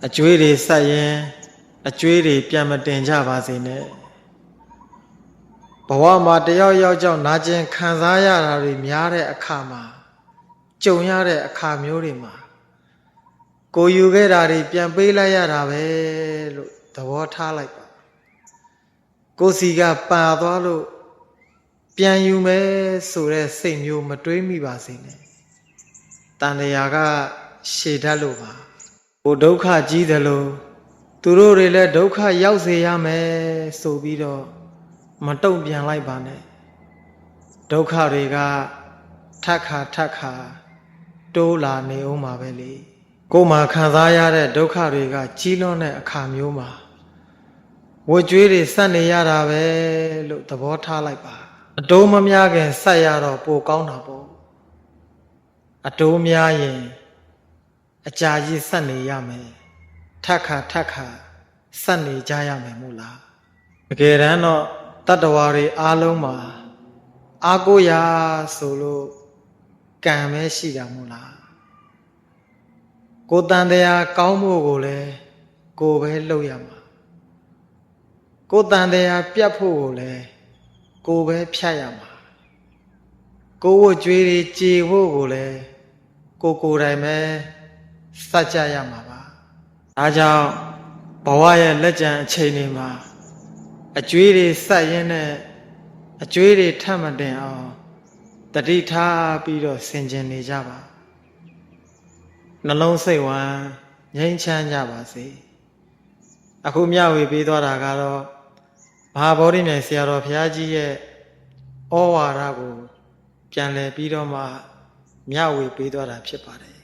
အကျွေးတွေဆက်ရင်အကျွေးတွေပြန်မတင်ကြပါစေနဲ့ဘဝမှာတယောက်ယောက်ကြောင့်နာကျင်ခံစားရတာတွေများတဲ့အခါမှာကြုံရတဲ့အခါမျိုးတွေမှာကိုယူခဲ့တာတွေပြန်ပေးလိုက်ရတာပဲလို့သဘောထားလိုက်ပါကိုစီကပါသွားလို့ပြန်ယူမယ်ဆိုတဲ့စိတ်မျိုးမတွေးမိပါစေနဲ့တန်တရားကရှည်တတ်လို့ပါဟိုဒုက္ခကြီးတယ်လို့သူတို့တွေလည်းဒုက္ခရောက်စေရမယ်ဆိုပြီးတော့မတုံ့ပြန်လိုက်ပါနဲ့ဒုက္ခတွေကထပ်ခါတိုးလာနေအောင်ပါပဲလေကိုယ်မှာခံစားရတဲ့ဒုက္ခတွေကကြီးလွန်းတဲ့အခါမျိုးမှာဝတ်ကြွေးတွေဆက်နေရတာပဲလို့သဘောထားလိုက်ပါအတိုးမများခင်ဆက်ရတော့ပိုကောင်းတာပေါ့အတိုးများရင်အကြာကြီးဆက်နေရမယ်ထပ်ခါဆက်နေကြရမယ်မို့လားတကယ်တမ်းတော့တတ္တဝါတွေအားလုံးမှာအားကိုးရာဆိုလို့ကံပဲရှိတာမို့လားကိုယ်တန်တရားကောင်းဖို့ကိုလည်းကိုယ်ပဲလုပ်ရမှာကိုယ်တန်တရားပြတ်ဖို့ကိုလည်းကိုယ်ပဲဖြတ်ရမှာကိုယ်ဝတ်ကြွေးတွေကြေဖို့ကိုလည်းကိုယ်တိုင်ပဲစัจကြရမှာပါဒါကြောင့်ဘဝရဲ့လက်ကျန်အချိန်တွေမှာအကျွေးတွေဆက်ရင်းနဲ့အကျွေးတွေထပ်မတင်အောင်တတိထားပြီးတော့ဆင်ခြင်နေကြပါနှလုံးစိတ်ဝမ်းငြိမ်းချမ်းကြပါစေအခုမျှဝေပေးသွားတာကတော့မဟာဗောဓိမြိုင်ဆရာတော်ဘုရားကြီးရဲ့ဩဝါဒကိုပြန်လည်ပြီးတော့မှမျှဝေပေးသွားတာဖြစ်ပါတယ်